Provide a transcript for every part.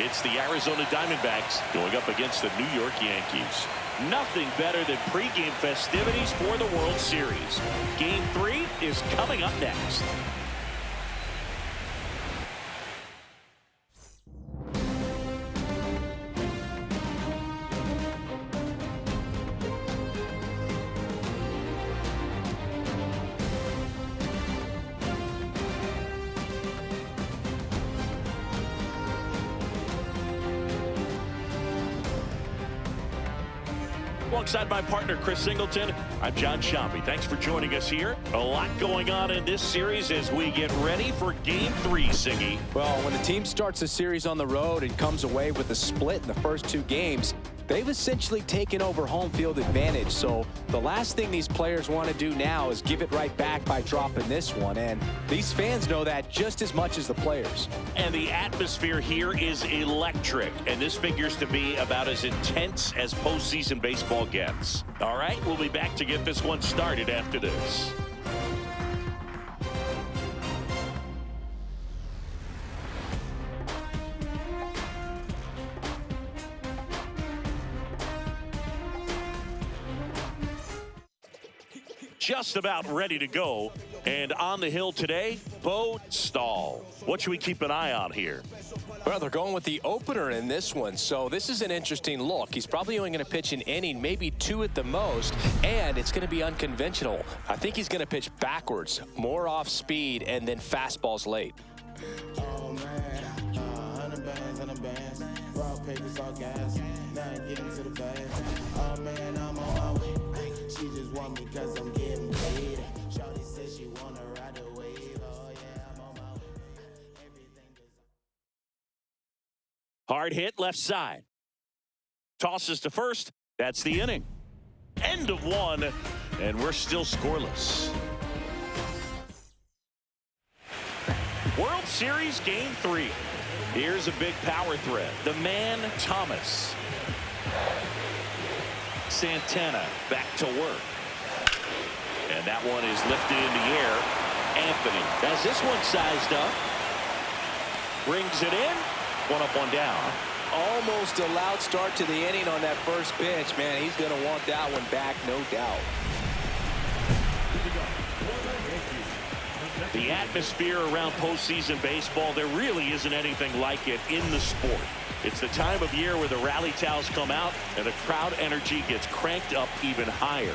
It's the Arizona Diamondbacks going up against the New York Yankees. Nothing better than pregame festivities for the World Series. Game 3 is coming up next. Alongside my partner, Chris Singleton, I'm John Shampi. Thanks for joining us here. A lot going on in this series as we get ready for Game 3, Siggy. Well, when the team starts a series on the road and comes away with a split in the first 2 games, they've essentially taken over home field advantage. So the last thing these players want to do now is give it right back by dropping this one. And these fans know that just as much as the players. And the atmosphere here is electric. And this figures to be about as intense as postseason baseball gets. All right, we'll be back to get this one started after this. Just about ready to go. And on the hill today, Bo Stahl. What should we keep an eye on here? Well, they're going with the opener in this one, so this is an interesting look. He's probably only going to pitch an inning, maybe 2 at the most, and it's going to be unconventional. I think he's going to pitch backwards, more off speed, and then fastballs late. Oh man, 100 bands, raw papers, all gas, now I'm getting to the bag. Oh man, I'm on my way. She just want me cause I'm getting paid. Shawty says she wanna ride the wave. Oh yeah, I'm on my way. Hard hit left side. Tosses to first. That's the inning. End of 1, and we're still scoreless. World Series Game 3. Here's a big power threat. The man, Thomas. Santana back to work. And that one is lifted in the air. Anthony has this one sized up. Brings it in. 1 up, 1 down. Almost a loud start to the inning on that first pitch. Man, he's going to want that one back, no doubt. The atmosphere around postseason baseball, there really isn't anything like it in the sport. It's the time of year where the rally towels come out and the crowd energy gets cranked up even higher.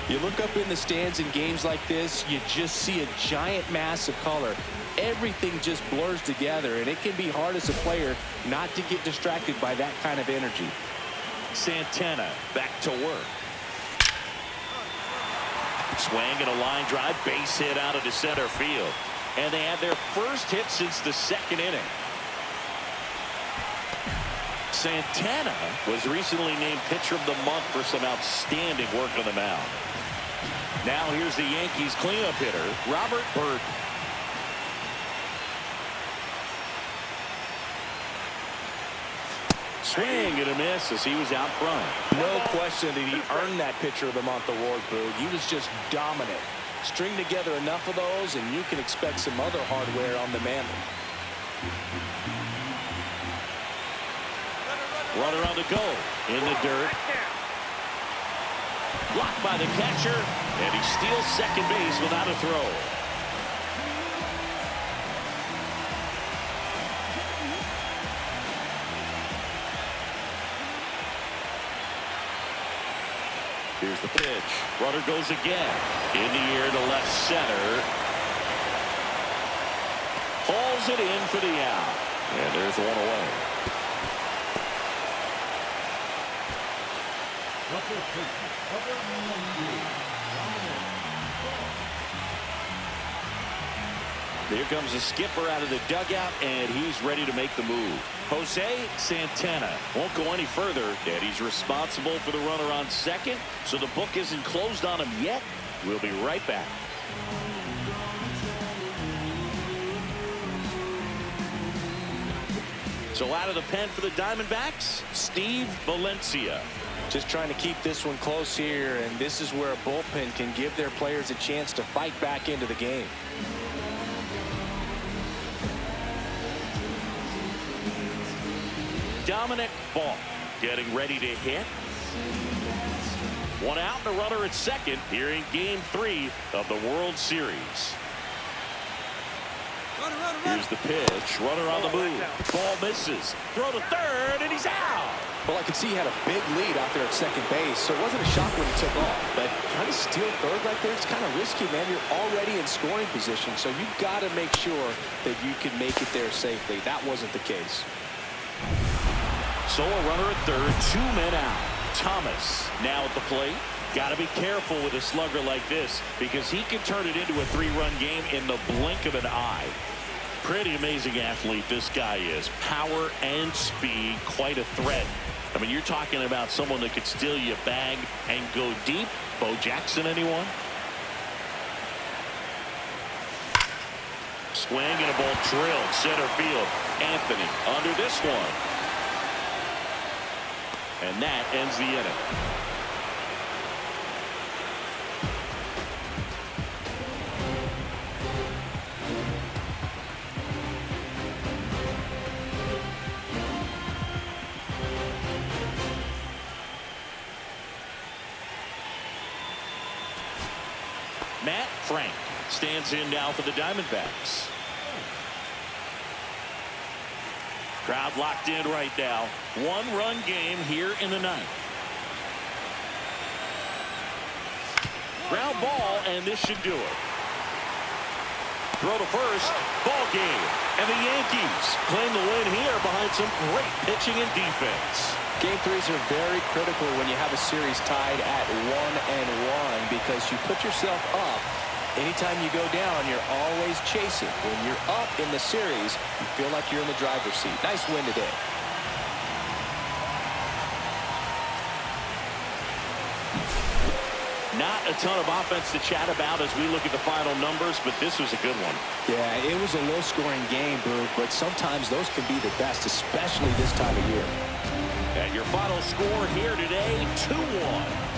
You look up in the stands in games like this, you just see a giant mass of color. Everything just blurs together, and it can be hard as a player not to get distracted by that kind of energy. Santana back to work. Swing and a line drive, base hit out into center field. And they had their first hit since the 2nd inning. Santana was recently named Pitcher of the Month for some outstanding work on the mound. Now here's the Yankees cleanup hitter, Robert Burton. Swing and a miss as he was out front. No question that he earned that Pitcher of the Month award, Boog. He was just dominant. String together enough of those, and you can expect some other hardware on the mantle. Runner on the go. In the dirt. Blocked by the catcher, and he steals second base without a throw. Here's the pitch. Runner goes again. In the air to left center. Hauls it in for the out. And there's one away. Here comes the skipper out of the dugout, and he's ready to make the move. Jose Santana won't go any further, and he's responsible for the runner on second, so the book isn't closed on him yet. We'll be right back. So out of the pen for the Diamondbacks, Steve Valencia. Just trying to keep this one close here, and this is where a bullpen can give their players a chance to fight back into the game. Dominic Ball getting ready to hit. One out and a runner at second here in Game 3 of the World Series. Here's the pitch. Runner on the move. Ball misses. Throw to third, and he's out. Well, I could see he had a big lead out there at second base, so it wasn't a shock when he took off. But trying to steal third right there, it's kind of risky, man. You're already in scoring position, so you've got to make sure that you can make it there safely. That wasn't the case. So a runner at third, 2 men out. Thomas now at the plate. Got to be careful with a slugger like this because he can turn it into a 3-run game in the blink of an eye. Pretty amazing athlete this guy is. Power and speed, quite a threat. I mean, you're talking about someone that could steal you a bag and go deep. Bo Jackson, anyone? Swing and a ball drilled center field. Anthony under this one. And that ends the inning. Matt Frank stands in now for the Diamondbacks. Crowd locked in right now. 1-run game here in the ninth. Ground ball, and this should do it. Throw to first. Ball game. And the Yankees claim the win here behind some great pitching and defense. Game 3s are very critical when you have a series tied at 1-1 because you put yourself up. Anytime you go down, you're always chasing. When you're up in the series, you feel like you're in the driver's seat. Nice win today. Not a ton of offense to chat about as we look at the final numbers, but this was a good one. Yeah, it was a low-scoring game, Boo, but sometimes those can be the best, especially this time of year. And your final score here today, 2-1.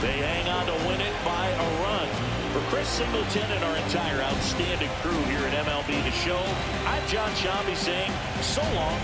They hang on to win it by a run. For Chris Singleton and our entire outstanding crew here at MLB The Show, I'm John Shambi saying so long.